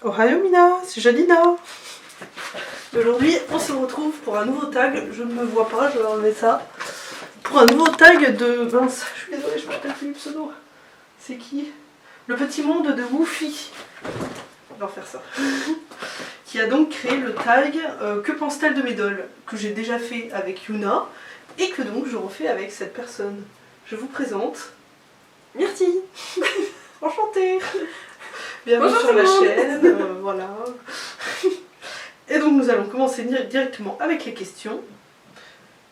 Ohio Mina, c'est Janina. Aujourd'hui, on se retrouve pour un nouveau tag. Je ne me vois pas, je vais enlever ça. Pour un nouveau tag de... Mince, je suis désolée, je ne me rappelle plus le pseudo. C'est qui? Le petit monde de Woofy. On va refaire ça. Qui a donc créé le tag Que pense-t-elle de mes dolls? Que j'ai déjà fait avec Yuna. Et que donc je refais avec cette personne. Je vous présente... Myrtille. Enchantée. Bienvenue sur la chaîne, voilà. Et donc nous allons commencer directement avec les questions.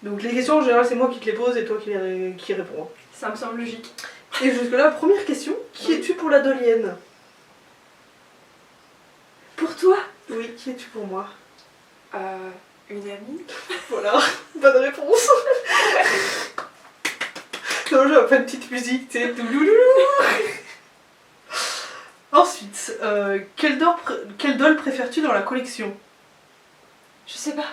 Donc les questions en général c'est moi qui te les pose et toi qui réponds. Ça me semble logique. Et jusque là, première question, qui es-tu pour la dolienne? Pour toi? Oui, qui es-tu pour moi? Une amie. Voilà, bonne réponse. Non, j'ai fait une petite musique, tu sais, douloulou. Ensuite, quel doll préfères-tu dans la collection? Je sais pas.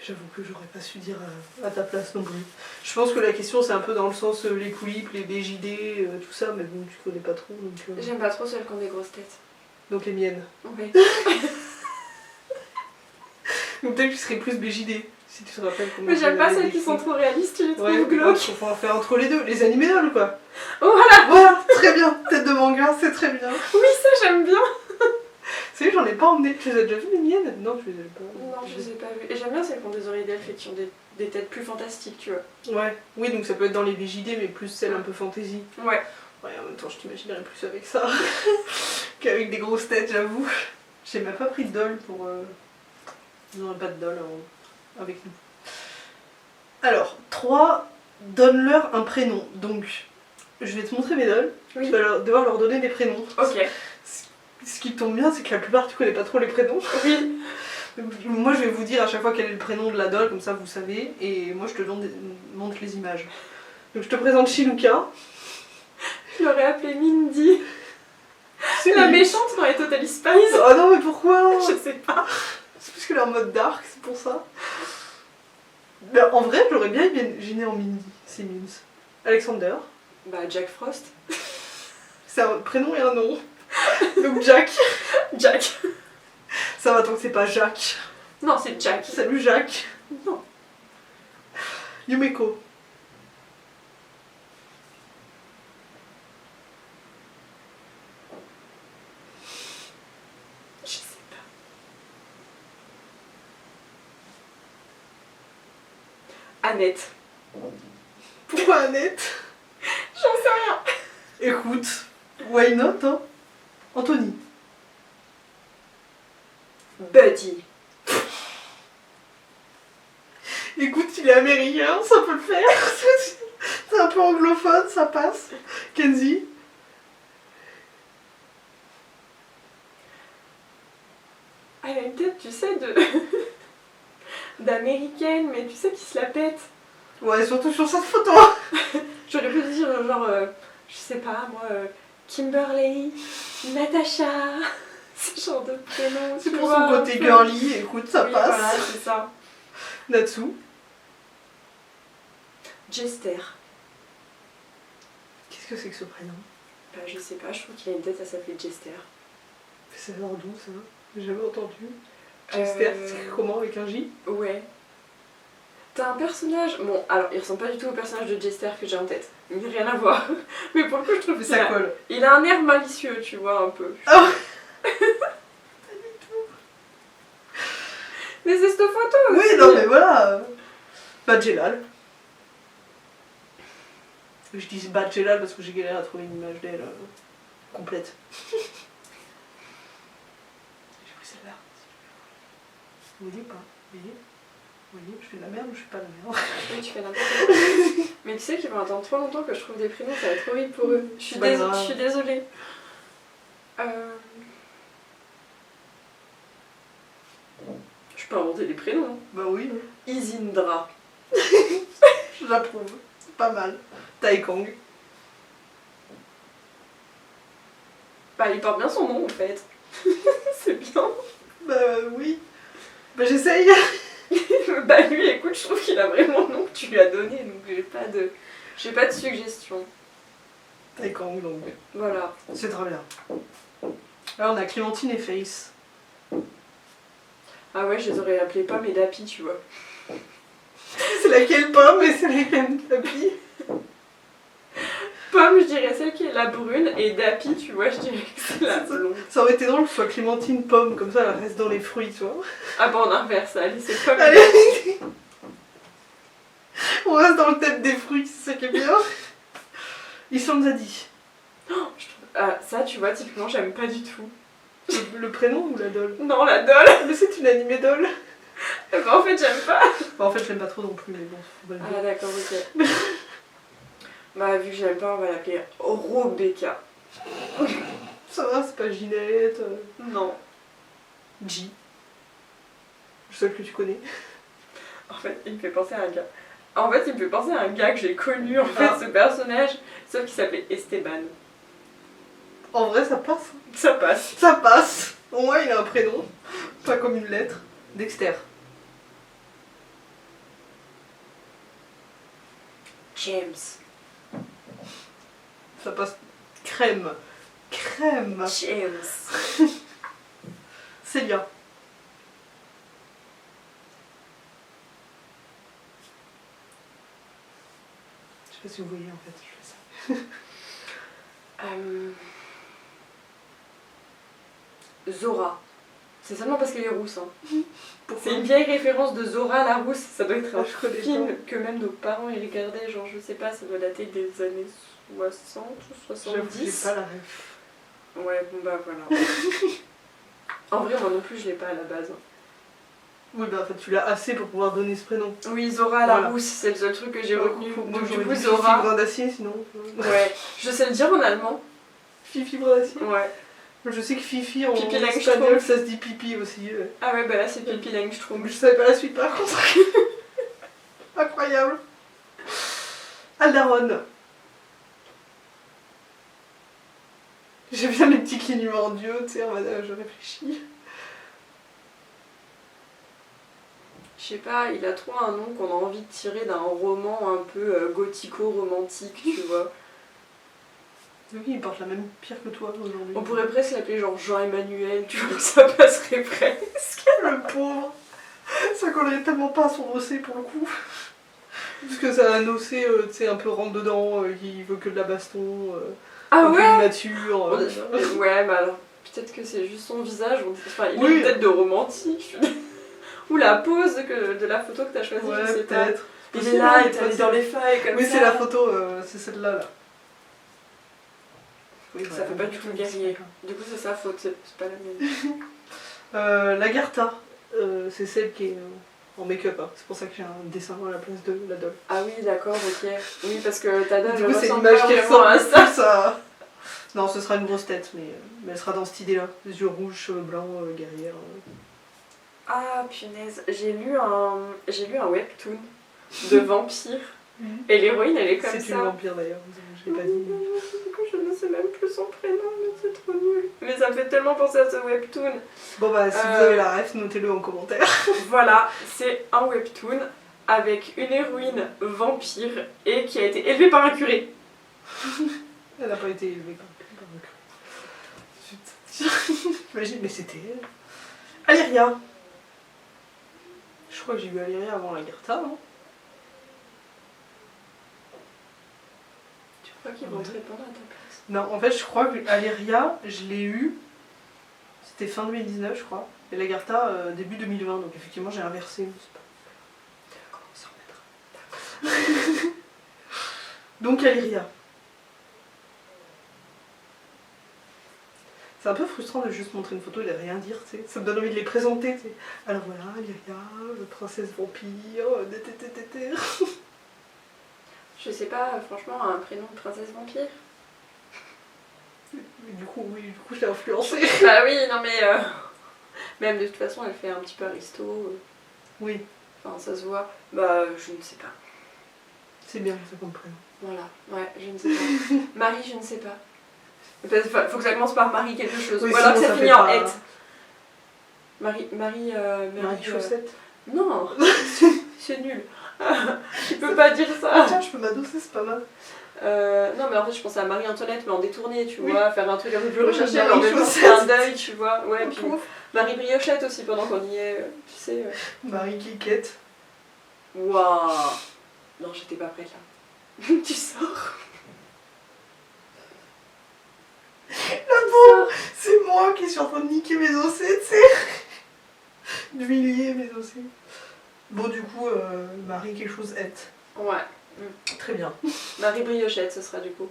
J'avoue que j'aurais pas su dire à ta place non plus. Je pense que la question c'est un peu dans le sens les coulips, les BJD, tout ça, mais bon, tu connais pas trop donc... J'aime pas trop celles qui ont des grosses têtes. Donc les miennes. Ouais. Donc peut-être que tu serais plus BJD, si tu te rappelles comment... Mais j'aime pas celles qui sont trop réalistes, je les trouve ouais, glauques. faut en faire entre les deux, les animés dolls quoi. Oh voilà. Voilà, très bien, tête de manga, c'est très bien. Oui, ça j'aime bien. C'est vrai, j'en ai pas emmené. Tu les as déjà vues les miennes? Non, tu les as pas. Non, je les ai pas vues. Et j'aime bien celles qui ont des oreilles d'elfe et qui ont des têtes plus fantastiques, tu vois. Ouais, oui, donc ça peut être dans les BJD, mais plus celle un peu fantasy. Ouais. Ouais, en même temps, je t'imaginerais plus avec ça qu'avec des grosses têtes, j'avoue. J'ai même pas pris de doll pour... Ils n'auraient pas de doll avec nous. Alors, 3, donne-leur un prénom. Donc, je vais te montrer mes dolls. Oui. Tu vas devoir leur donner des prénoms. Ok. Ce qui tombe bien, c'est que la plupart, tu connais pas trop les prénoms. Oui. Donc, moi, je vais vous dire à chaque fois quel est le prénom de la doll, comme ça vous savez. Et moi, je te montre les images. Donc, je te présente Shinuka. Je l'aurais appelée Mindy. C'est La lui. méchante dans les Totally Spies. Oh non, mais pourquoi? Je sais pas. C'est parce qu'elle est en mode dark, c'est pour ça. Mais en vrai, j'aurais bien imaginé en Mindy, c'est Mims. Alexander. Bah, Jack Frost. C'est un prénom et un nom. Donc Jack. Jack. Ça va tant que c'est pas Jacques. Non, c'est Jack. Salut Jacques. Non. Yumeko. Je sais pas. Annette. Pourquoi Annette? J'en sais rien. Écoute, why not, hein? Anthony. Buddy. Écoute, il est américain, ça peut le faire. C'est un peu anglophone, ça passe. Kenzie. Elle a une tête, tu sais, d'américaine, mais tu sais, qui se la pète. Ouais, surtout sur cette photo. J'aurais pu dire genre, je sais pas, moi, Kimberly, Natasha, ce genre de prénom. C'est tu pour vois, son un côté peu. girly, écoute, ça Oui, passe. voilà, c'est ça. Natsu. Jester. Qu'est-ce que c'est que ce prénom? Bah, je sais pas, je trouve qu'il a une tête, ça s'appelait Jester. Ça sort d'où ça? J'ai jamais entendu. Jester, c'est comment avec un J? Ouais. T'as un personnage, bon, alors il ressemble pas du tout au personnage de Jester que j'ai en tête, mais rien à voir. Mais pour le coup, je trouve Mais que ça colle. il a un air malicieux, tu vois, un peu. Oh. Mais c'est cette photo aussi. Oui, non mais voilà. Badjelal. Je dis Badjelal parce que j'ai galéré à trouver une image d'elle complète. J'ai pris celle-là. Vous voyez pas? Vous voyez, je fais de la merde ou je fais pas de la merde? Oui, tu fais n'importe quoi. Mais tu sais qu'ils vont attendre trop longtemps que je trouve des prénoms, ça va être trop vite pour eux. Je suis, Pas grave. je suis désolée. Je peux inventer des prénoms. Hein. Bah oui, Isindra. je l'approuve. C'est pas mal. Taekong. Bah, il porte bien son nom en fait. C'est bien. Bah oui. Bah j'essaye. Bah, lui, écoute, je trouve qu'il a vraiment le nom que tu lui as donné, donc j'ai pas de suggestion. Taekong donc. Voilà. C'est très bien. Là, on a Clémentine et Face. Ah ouais, je les aurais appelés Pomme et Dappy, tu vois. C'est laquelle Pomme et c'est laquelle Dappy? Pomme, je dirais celle qui est la brune, et Dappy, tu vois, je dirais que c'est la blonde. Ça aurait été drôle que ce soit Clémentine Pomme, comme ça elle reste dans les fruits, tu vois. Ah bon, on inverse, allez, c'est Pomme et Allez. Dappy. On reste dans le thème des fruits, c'est ça qui est bien. Island Zadie. Ah, ça, tu vois, typiquement, j'aime pas du tout. Le prénom ou la doll? Non, la doll. Mais c'est une animée doll. Bah, en fait, j'aime pas. Bah, en fait, je l'aime pas trop non plus, mais bon, faut pas le dire. Ah d'accord, ok. Bah vu que j'aime pas, on va l'appeler Rebecca. Ça va, c'est pas Ginette. Non. G. Celle que tu connais. En fait, il me fait penser à un gars. En fait, il me fait penser à un gars que j'ai connu, en fait, Ah. ce personnage, sauf qu'il s'appelait Esteban. En vrai, ça passe. Ça passe. Ça passe. Au moins, il a un prénom. Pas comme une lettre. Dexter. James. Ça passe. Crème. Crème. James. Célia. Je sais pas si vous voyez en fait, je fais ça. Zora. C'est seulement parce qu'elle est rousse. Hein. Pourquoi C'est une vieille référence de Zora la rousse. Ça doit être un Je connais film pas. que même nos parents ils regardaient. Genre, je sais pas, ça doit dater des années 60 ou J'avoue que j'ai 70. pas la ref. Ouais, bon bah voilà. En vrai, moi non plus, je l'ai pas à la base. Oui, bah en fait, tu l'as assez pour pouvoir donner ce prénom. Oui, Zora la Voilà. rousse, c'est le seul truc que j'ai retenu. Moi, Donc, j'aurais du coup, dit Zora. Fifi Brin d'Acier, sinon. Ouais, je sais le dire en allemand. Fifi Brin d'Acier. Ouais. Je sais que Fifi en Pipi espagnol, Langstrumpf. ça se dit pipi aussi. Ouais. Ah ouais, bah là, c'est Pipi Langstrumpf. Je savais pas la suite par contre. Incroyable. Aldaron. J'aime bien les petits clignements en Dieu, tu sais, en mode, je réfléchis. Je sais pas, il a trop un nom qu'on a envie de tirer d'un roman un peu gothico-romantique, tu vois. Oui, il porte la même pierre que toi aujourd'hui. On pourrait presque l'appeler genre Jean-Emmanuel, tu vois, ça passerait presque. Le pauvre. Ça collerait tellement pas à son dossier pour le coup. Parce que ça a un dossier, tu sais, un peu rentre dedans, qui veut que de la baston, Ah un peu ouais immature. Ouais, bah alors, peut-être que c'est juste son visage, enfin, il a Oui. une tête de romantique. Ou la pose de la photo que t'as choisie, je Ouais, sais pas. peut-être. Il est là, il est allé dans les feuilles comme Oui, ça. c'est la photo, c'est celle-là, là. Oui, Ça fait pas du tout le guerrier. Du coup, c'est sa faute, c'est pas la mienne. Lagartha, c'est celle qui est en make-up. Hein. C'est pour ça que j'ai un dessin à la place de la doll. Ah oui, d'accord, ok. Oui, parce que ta dame, Du elle coup, c'est ressemble l'image pas qui vraiment à ressemble ça. plus à... Non, ce sera une grosse tête, mais elle sera dans cette idée-là. Les yeux rouges, cheveux blancs, guerrière. Ah, punaise, j'ai lu un webtoon de vampire. Et l'héroïne, elle est comme C'est ça. une vampire d'ailleurs, je l'ai pas dit. Du coup, je ne sais même plus son prénom, mais c'est trop nul. Mais ça me fait tellement penser à ce webtoon. Bon bah, si vous avez la ref, notez-le en commentaire. Voilà, c'est un webtoon avec une héroïne vampire et qui a été élevée par un curé. Elle n'a pas été élevée par le cul. J'imagine, mais c'était elle. Alyria. Je crois que j'ai eu Alyria avant Lagartha, non? Tu crois qu'ils vont te répondre à ta place? Non, en fait, je crois que Alyria, je l'ai eu. C'était fin 2019, je crois. Et Lagartha, début 2020. Donc, effectivement, j'ai inversé. Mais c'est pas... Comment s'en remettre? Donc, Alyria. C'est un peu frustrant de juste montrer une photo et de rien dire, tu sais. Ça me donne envie de les présenter, tu sais. Alors voilà, Alyria, princesse vampire, tététété. Je sais pas, franchement, un prénom de princesse vampire. Mais du coup, oui, du coup, je l'ai influencée. Bah oui, non mais... Même de toute façon, elle fait un petit peu aristo. Oui, Enfin, ça se voit. Bah, je ne sais pas. c'est bien ça comme prénom. Voilà, ouais, je ne sais pas. Marie, je ne sais pas. Faut que ça commence par Marie quelque chose. Oui, Ou alors que sinon, ça ça finit fait en pas- hête. Marie, Marie Chaussette. Non, c'est nul. Tu peux pas dire ça. Tiens, je peux m'adosser, c'est pas mal. Non mais en fait je pensais à Marie-Antoinette mais en détourné, tu Oui. vois, faire un truc un peu plus Oui, recherché, mais Marie en même temps Chaussette. c'est un deuil, tu vois. Ouais, puis Pauvre. Marie Briochette aussi pendant qu'on y est, tu sais. Marie Quiquette. Waouh. Non, j'étais pas prête là. Tu sors. C'est moi qui suis en train de niquer mes ossets, tu sais. D'humilier mes ossets. Bon, du coup, Marie quelque chose est. Ouais. Très bien. Marie Briochette, ce sera du coup.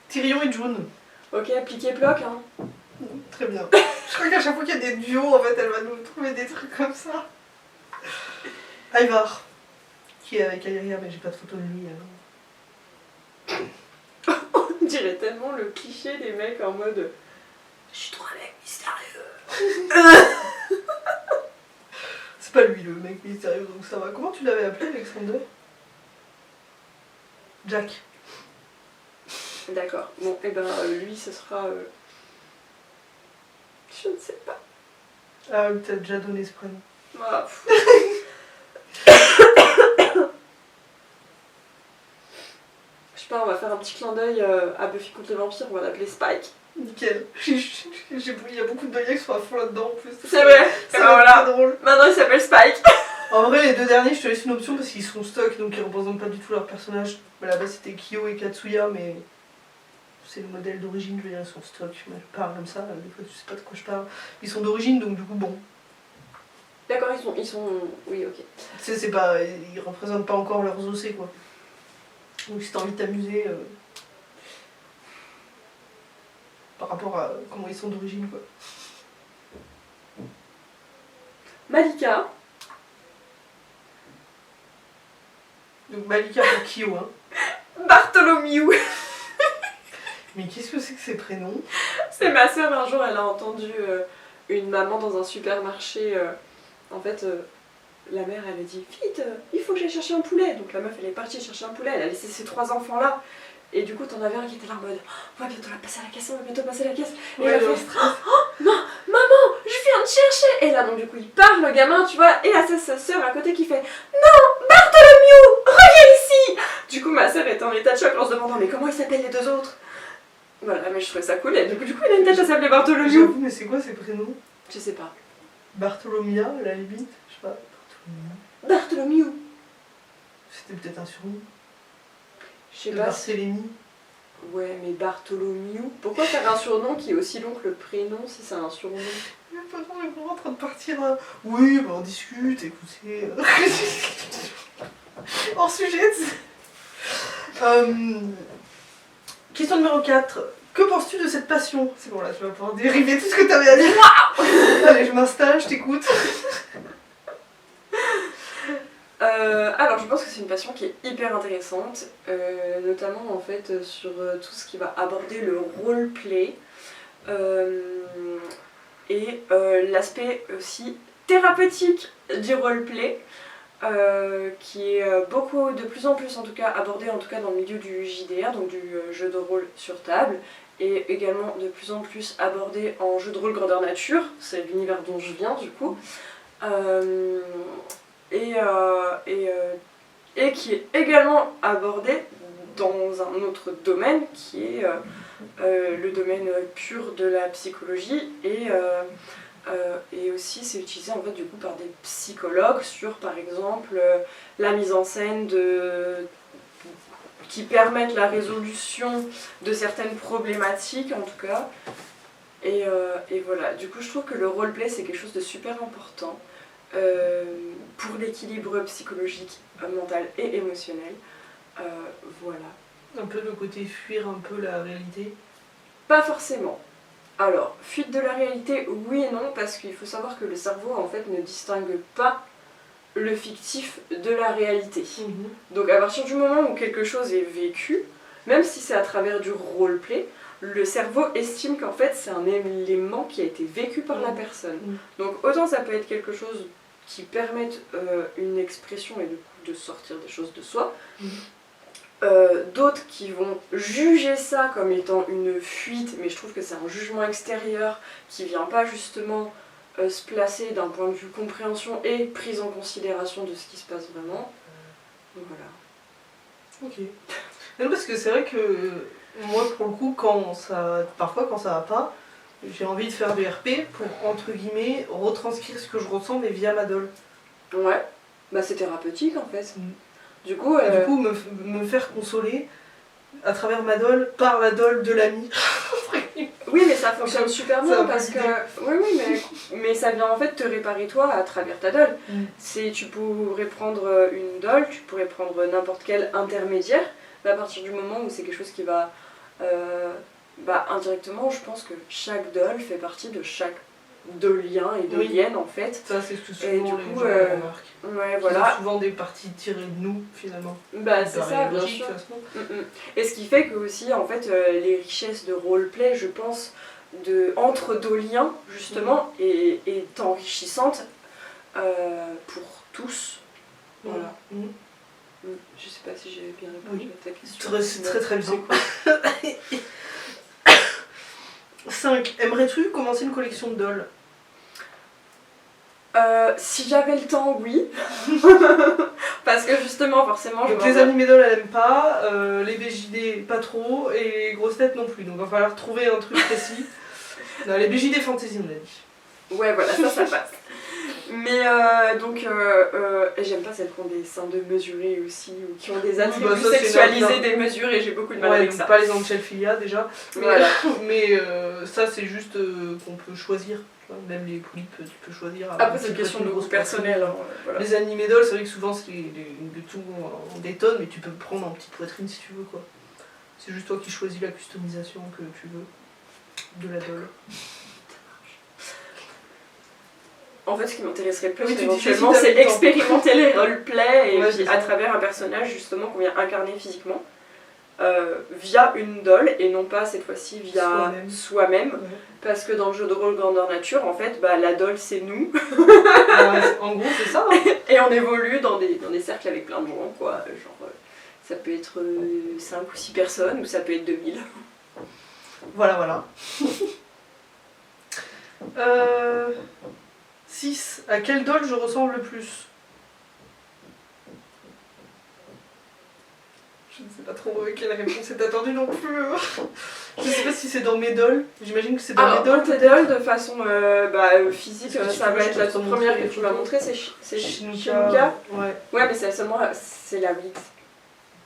Tyrion et June. Ok, appliqué bloc, hein. Très bien. Je crois qu'à chaque fois qu'il y a des duos, en fait, elle va nous trouver des trucs comme ça. Ivar. Qui est avec Alyria, mais j'ai pas de photo de lui, alors. On dirait tellement le cliché des mecs en mode je suis trop un mec mystérieux. C'est pas lui le mec mystérieux, donc ça va. Comment tu l'avais appelé, Alexander? Jack. D'accord. Bon, et ben lui ce sera. Je ne sais pas. Ah oui, t'as déjà donné ce prénom. Ah, je sais pas, on va faire un petit clin d'œil à Buffy contre les vampires, on va l'appeler Spike. Nickel. Il y a beaucoup de baguettes qui sont à fond là-dedans en plus. C'est vrai. C'est Et ben voilà. très drôle. Maintenant il s'appelle Spike. En vrai, les deux derniers, je te laisse une option parce qu'ils sont stock, donc ils représentent pas du tout leur personnage. Mais là-bas, c'était Kyo et Katsuya, mais c'est le modèle d'origine, je veux dire, ils sont stock. Mais je parle comme ça, des fois, tu sais pas de quoi je parle. Ils sont d'origine, donc du coup, bon. D'accord, ils sont. Oui, ok. Tu sais, c'est pas. Ils représentent pas encore leurs ossets, quoi. Donc si t'as envie de t'amuser par rapport à comment ils sont d'origine, quoi. Malika. Donc Malika pour Kyo, hein. Bartholomew. Mais qu'est-ce que c'est que ces prénoms? C'est ma soeur, un jour elle a entendu une maman dans un supermarché. En fait, la mère elle a dit vite, il faut que j'aille chercher un poulet. Donc la meuf elle est partie chercher un poulet, elle a laissé ses 3 enfants là. Et du coup t'en avais un qui était là en mode on va bientôt la passer à la caisse, on va bientôt passer à la caisse. Et Ouais, il a non, fait non, maman, je viens de chercher. Et là donc du coup il part le gamin, tu vois, et là c'est sa soeur à côté qui fait non, Bartholomew, reviens ici. Du coup ma soeur était en état de choc en se demandant mais comment ils s'appellent les deux autres. Voilà, mais je trouvais ça cool. Et du coup il a une tête à s'appeler Bartholomew. J'avoue, mais c'est quoi ces prénoms? Je sais pas. Bartholomia, à la limite? Je sais pas. Bartholomew. C'était peut-être un surnom. Je sais De pas. Barthélemy. Ouais, mais Bartholomew. Pourquoi faire un surnom qui est aussi long que le prénom si c'est un surnom? Mais pardon, on est vraiment en train de partir. Oui, bah on discute, écoutez. Hors sujet. Question numéro 4. Que penses-tu de cette passion? C'est bon, là, tu vas pouvoir dériver tout ce que t'avais à dire. Allez, je m'installe, je t'écoute. Alors, je pense que c'est une passion qui est hyper intéressante, notamment en fait sur tout ce qui va aborder le roleplay et l'aspect aussi thérapeutique du roleplay. Qui est beaucoup, de plus en plus en tout cas, abordé en tout cas dans le milieu du JDR, donc du jeu de rôle sur table, et également de plus en plus abordé en jeu de rôle grandeur nature, c'est l'univers dont je viens du coup, et qui est également abordé dans un autre domaine qui est le domaine pur de la psychologie et aussi c'est utilisé en fait du coup par des psychologues sur par exemple la mise en scène qui permettent la résolution de certaines problématiques en tout cas et voilà, du coup je trouve que le roleplay c'est quelque chose de super important pour l'équilibre psychologique, mental et émotionnel, voilà. Un peu le côté fuir un peu la réalité. Pas forcément. Alors, fuite de la réalité, oui et non, parce qu'il faut savoir que le cerveau en fait ne distingue pas le fictif de la réalité. Donc à partir du moment où quelque chose est vécu, même si c'est à travers du roleplay, le cerveau estime qu'en fait c'est un élément qui a été vécu par la personne. Donc autant ça peut être quelque chose qui permette une expression et du coup de sortir des choses de soi, d'autres qui vont juger ça comme étant une fuite, mais je trouve que c'est un jugement extérieur qui vient pas justement se placer d'un point de vue compréhension et prise en considération de ce qui se passe vraiment. Donc voilà. Ok. Non, parce que c'est vrai que moi, pour le coup, parfois quand ça va pas, j'ai envie de faire du RP pour, entre guillemets, retranscrire ce que je ressens, mais via ma doll. Ouais, bah c'est thérapeutique en fait. Mm. Du coup, Et du coup, me faire consoler à travers ma doll, par la doll de l'ami. oui, mais ça fonctionne super bien ça parce que. Oui, mais ça vient en fait te réparer toi à travers ta doll. Tu pourrais prendre une doll, tu pourrais prendre n'importe quel intermédiaire, mais à partir du moment où c'est quelque chose qui va. Indirectement, je pense que chaque doll fait partie de chaque dollien et dollienne en fait. Ça, c'est ce que souvent Et du les coup, gens remarquent. Ouais, Ils voilà. ont souvent des parties tirées de nous, finalement. Bah, c'est ça, bien sûr. Et ce qui fait que aussi, en fait, les richesses de roleplay, je pense, entre doliens, justement, est enrichissante pour tous. Voilà. Je sais pas si j'ai bien répondu à ta question. C'est très très bien. 5. Aimerais-tu commencer une collection de dolls? Si j'avais le temps, oui. Parce que justement, forcément, donc les animés dolls, elle aime pas, les BJD pas trop, et les grosses têtes non plus. Donc il va falloir trouver un truc précis. Non, les BJD fantasy, on a dit. Ouais, voilà, ça passe. Mais j'aime pas celles qui ont des seins démesurés aussi, ou qui ont des attributs sexualisés démesurés, j'ai beaucoup de mal avec ça. Pas les Anchelphilia déjà, mais, voilà. mais ça c'est juste qu'on peut choisir, même les polypes tu peux choisir. Après c'est une question de goût personnel. Hein, voilà. Les animés dolls, c'est vrai que souvent c'est de tout en détonne, mais tu peux prendre en petite poitrine si tu veux quoi. C'est juste toi qui choisis la customisation que tu veux de la doll. En fait, ce qui m'intéresserait plus éventuellement, c'est expérimenter les roleplays et puis à travers un personnage justement qu'on vient incarner physiquement via une doll et non pas cette fois-ci via soi-même. Parce que dans le jeu de rôle grandeur nature, en fait, la doll c'est nous. En gros, c'est ça. Hein. Et on évolue dans des cercles avec plein de gens, quoi. Genre, ça peut être 5 ou 6 personnes ou ça peut être 2000. Voilà. 6. À quelle doll je ressemble le plus? Je ne sais pas trop quelle réponse est attendue non plus. Je sais pas si c'est dans mes dolls. J'imagine que c'est dans mes dolls. Tes dolls de façon physique, ça va être la toute première que tu m'as montrée, c'est Shinuka. Ouais, mais c'est seulement c'est la Blitz.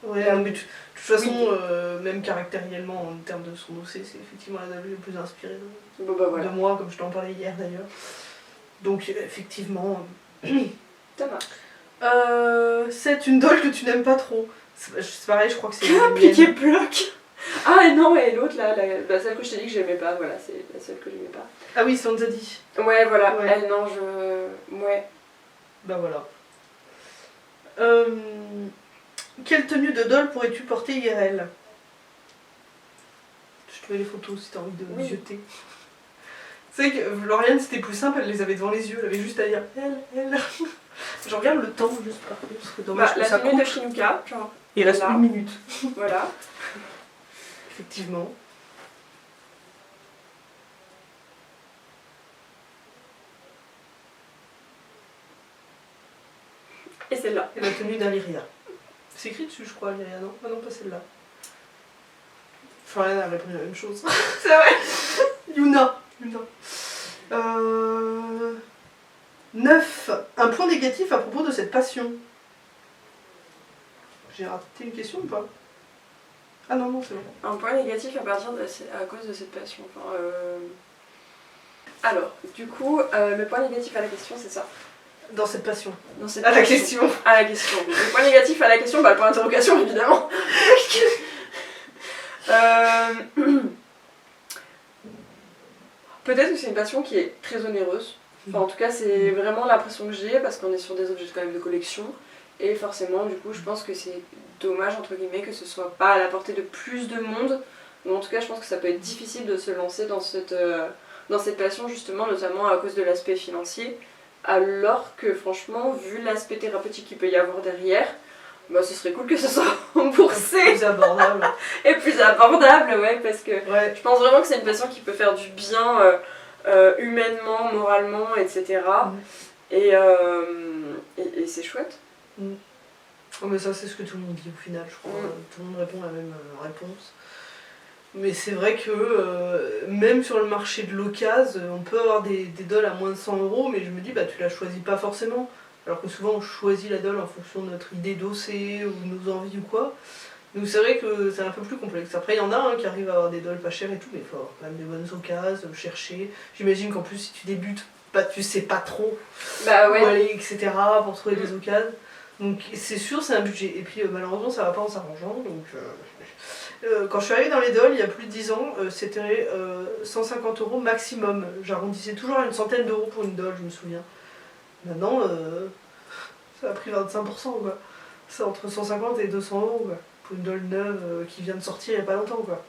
Ouais, mais de toute façon, même caractériellement, en termes de son dossier, c'est effectivement la doll le plus inspirée de moi, comme je t'en parlais hier d'ailleurs. Donc effectivement. Ça marche. C'est une doll que tu n'aimes pas trop. C'est pareil, je crois que c'est. Piqué bloc. Ah et non, et l'autre là, celle que je t'ai dit que j'aimais pas, voilà, c'est la seule que j'aimais pas. Ah oui, Sanzadi. Ouais, voilà. Ouais. Elle, non, ouais. Bah voilà. Quelle tenue de doll pourrais-tu porter IRL? Je te mets les photos si t'as envie de jeter. C'est vrai que Lauriane c'était plus simple, elle les avait devant les yeux, elle avait juste à dire elle. Je regarde le temps juste par contre, parce que dommage que ça coupe. La tenue de Shinuka, genre. Il reste 1 minute. Voilà. Effectivement. Et celle-là. Et la tenue d'Aliria. C'est écrit dessus je crois, Aliria, non? Ah non, pas celle-là. Florian a répondu la même chose. C'est vrai. Yuna. 9. Un point négatif à propos de cette passion. J'ai raté une question ou pas? Ah non, c'est bon. Un point négatif à cause de cette passion. Enfin, Alors, du coup, le point négatif à la question, c'est ça. Dans cette passion. À la question. À la question. Le point négatif à la question, le point d'interrogation, évidemment. Peut-être que c'est une passion qui est très onéreuse. Enfin, en tout cas, c'est vraiment l'impression que j'ai parce qu'on est sur des objets quand même de collection. Et forcément, du coup, je pense que c'est dommage, entre guillemets, que ce soit pas à la portée de plus de monde. Ou en tout cas, je pense que ça peut être difficile de se lancer dans cette passion, justement, notamment à cause de l'aspect financier. Alors que, franchement, vu l'aspect thérapeutique qu'il peut y avoir derrière, ce serait cool que ce soit remboursé. Plus abordable. Et plus abordable, ouais, parce que je pense vraiment que c'est une passion qui peut faire du bien humainement, moralement, etc. Et c'est chouette. Oh, mais ça, c'est ce que tout le monde dit au final, je crois. Tout le monde répond la même réponse. Mais c'est vrai que même sur le marché de l'occasion, on peut avoir des dolls à moins de 100 €, mais je me dis, bah tu la choisis pas forcément. Alors que souvent on choisit la doll en fonction de notre idée d'OC ou de nos envies ou quoi. Donc c'est vrai que c'est un peu plus complexe. Après il y en a qui arrivent à avoir des dolls pas chères et tout, mais il faut avoir quand même des bonnes occasions, chercher. J'imagine qu'en plus si tu débutes, bah, tu sais pas trop où aller, etc. pour trouver des occasions. Donc c'est sûr, c'est un budget. Et puis malheureusement ça va pas en s'arrangeant. Donc quand je suis arrivée dans les dolls il y a plus de 10 ans, c'était 150 € maximum. J'arrondissais toujours à une centaine d'euros pour une doll, je me souviens. Maintenant, ça a pris 25%, quoi. C'est entre 150 et 200 € quoi, pour une doll neuve qui vient de sortir il n'y a pas longtemps, quoi.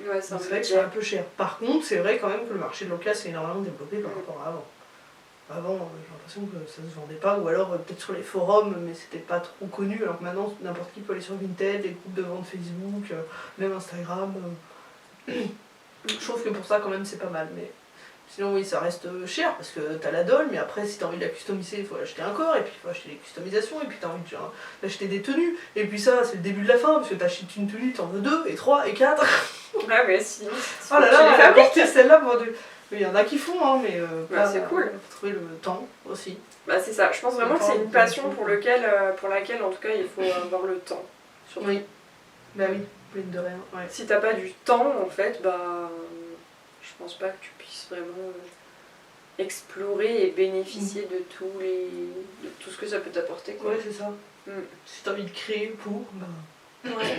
Ouais, c'est vrai que c'est un peu cher. Par contre, c'est vrai quand même que le marché de l'occasion s'est énormément développé par rapport à avant. Avant, j'ai l'impression que ça se vendait pas, ou alors peut-être sur les forums, mais c'était pas trop connu, alors que maintenant n'importe qui peut aller sur Vinted, les groupes de vente Facebook, même Instagram. Je trouve que pour ça quand même c'est pas mal, mais sinon oui ça reste cher parce que t'as la doll, mais après si t'as envie de la customiser il faut acheter un corps, et puis il faut acheter des customisations, et puis t'as envie d'acheter des tenues, et puis ça c'est le début de la fin parce que t'achètes une tenue, t'en veux 2 et 3 et 4. Ouais mais si. Oh là là, elle a porté celle-là pour deux. Il y en a qui font, hein, mais c'est cool. Faut trouver le temps aussi. Bah c'est ça, je pense vraiment que c'est une passion pour laquelle en tout cas il faut avoir le temps. Surtout. Oui, bah oui, plein de rien. Ouais. Si t'as pas du temps en fait, bah je pense pas que tu puisses vraiment explorer et bénéficier de tout ce que ça peut t'apporter. Ouais c'est ça. Si t'as envie de créer pour, bah... Ouais.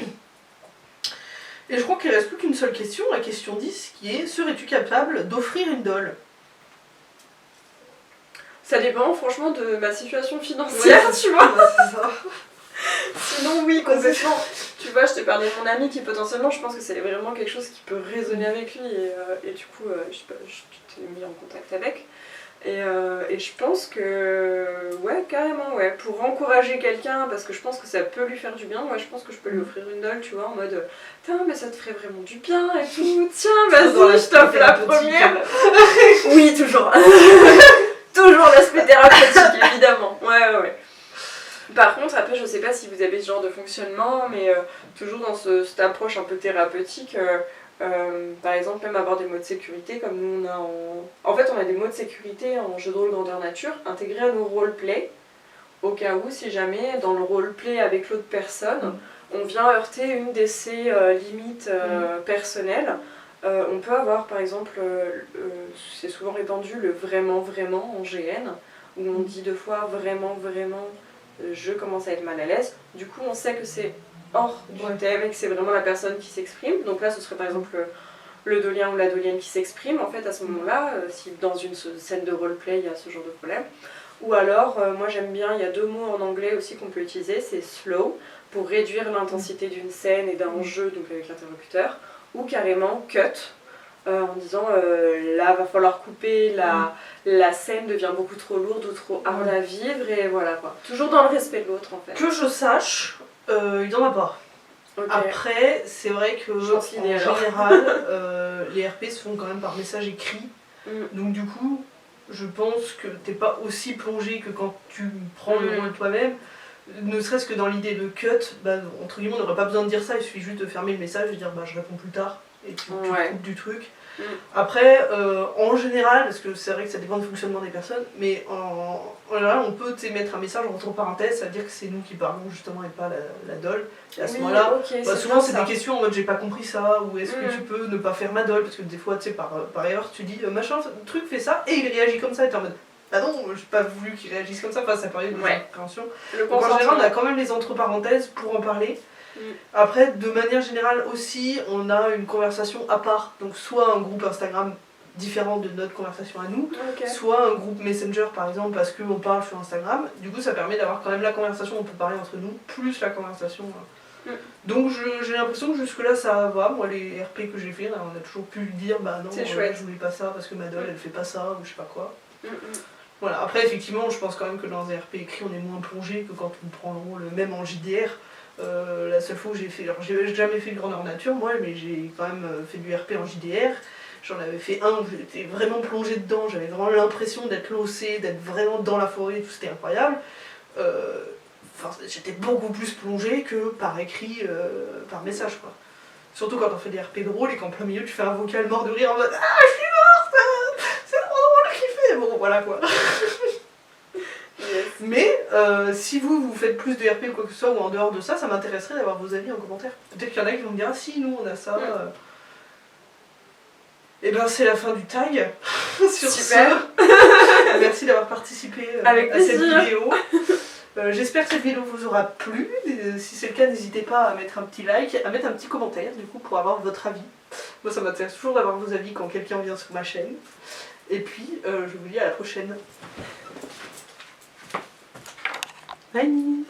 Et je crois qu'il ne reste plus qu'une seule question, la question 10, qui est: serais-tu capable d'offrir une doll? Ça dépend franchement de ma situation financière, tu vois. C'est ça. Sinon oui, complètement. Tu vois, je t'ai parlé de mon ami qui potentiellement, je pense que c'est vraiment quelque chose qui peut résonner avec lui, et du coup, je t'ai mis en contact avec. Et je pense que, ouais, carrément, ouais, pour encourager quelqu'un, parce que je pense que ça peut lui faire du bien, moi je pense que je peux lui offrir une doll, tu vois, en mode, tiens, mais ça te ferait vraiment du bien et tout, tiens, vas-y, je t'offre la première. Oui, toujours. Toujours l'aspect thérapeutique, évidemment. Ouais. Par contre, après, je sais pas si vous avez ce genre de fonctionnement, mais toujours dans cette approche un peu thérapeutique, par exemple, même avoir des modes sécurité, comme nous on a en fait, on a des modes sécurité en jeu de rôle grandeur nature, intégrés à nos roleplays, au cas où, si jamais, dans le roleplay avec l'autre personne, on vient heurter une de ses limites personnelles. On peut avoir, par exemple, c'est souvent répandu, le vraiment en GN, où on dit 2 fois vraiment, je commence à être mal à l'aise. Du coup, on sait que c'est hors du thème et que c'est vraiment la personne qui s'exprime. Donc là, ce serait par exemple le dolien ou la dolienne qui s'exprime, en fait, à ce moment-là, si dans une scène de roleplay, il y a ce genre de problème. Ou alors, moi j'aime bien, il y a 2 mots en anglais aussi qu'on peut utiliser, c'est slow, pour réduire l'intensité d'une scène et d'un jeu, donc avec l'interlocuteur, ou carrément cut, en disant là va falloir couper, la scène devient beaucoup trop lourde ou trop hard à vivre, et voilà quoi. Toujours dans le respect de l'autre en fait. Que je sache, il n'y en a pas. Okay. Après, c'est vrai que en général, les RP se font quand même par message écrit. Donc du coup, je pense que t'es pas aussi plongé que quand tu prends le rôle toi-même. Ne serait-ce que dans l'idée de cut, bah, entre guillemets, on n'aurait pas besoin de dire ça, il suffit juste de fermer le message et de dire bah je réponds plus tard. Et tu coupes du truc. Après, en général, parce que c'est vrai que ça dépend du fonctionnement des personnes, mais en général, on peut mettre un message entre parenthèses, ça veut dire que c'est nous qui parlons justement et pas la doll. Et à ce moment-là, souvent c'est des questions en mode j'ai pas compris ça, ou est-ce que tu peux ne pas faire ma doll, parce que des fois, tu sais, par erreur, tu dis machin, truc fait ça, et il réagit comme ça, et t'es en mode ah non, j'ai pas voulu qu'il réagisse comme ça, enfin ça paraît une compréhension. Donc en général, on a quand même les entre parenthèses pour en parler. Après, de manière générale aussi, on a une conversation à part, donc soit un groupe Instagram différent de notre conversation à nous, soit un groupe Messenger par exemple, parce qu'on parle sur Instagram. Du coup, ça permet d'avoir quand même la conversation, on peut parler entre nous, plus la conversation. Donc j'ai l'impression que jusque-là ça va. Moi, les RP que j'ai fait, on a toujours pu dire bah non, je voulais pas ça parce que ma doll elle fait pas ça, ou je sais pas quoi. Voilà. Après, effectivement, je pense quand même que dans un RP écrit, on est moins plongé que quand on prend le rôle, même en JDR. La seule fois où j'ai fait, alors j'ai jamais fait de grandeur nature moi, mais j'ai quand même fait du RP en JDR. J'en avais fait un où j'étais vraiment plongée dedans, j'avais vraiment l'impression d'être l'OC, d'être vraiment dans la forêt, tout c'était incroyable. enfin, j'étais beaucoup plus plongée que par écrit, par message quoi. Surtout quand on fait des RP drôles et qu'en plein milieu tu fais un vocal mort de rire en mode ah je suis morte, c'est trop drôle ce qu'il fait. Bon voilà quoi. Yes. Mais si vous faites plus de RP ou quoi que ce soit ou en dehors de ça, ça m'intéresserait d'avoir vos avis en commentaire. Peut-être qu'il y en a qui vont me dire ah si nous on a ça. Et ben c'est la fin du tag. Sur Super. ce, merci d'avoir participé Avec à cette plaisir. vidéo. J'espère que cette vidéo vous aura plu. Si c'est le cas, n'hésitez pas à mettre un petit like, à mettre un petit commentaire du coup pour avoir votre avis. Moi ça m'intéresse toujours d'avoir vos avis quand quelqu'un vient sur ma chaîne. Et puis je vous dis à la prochaine. Bye.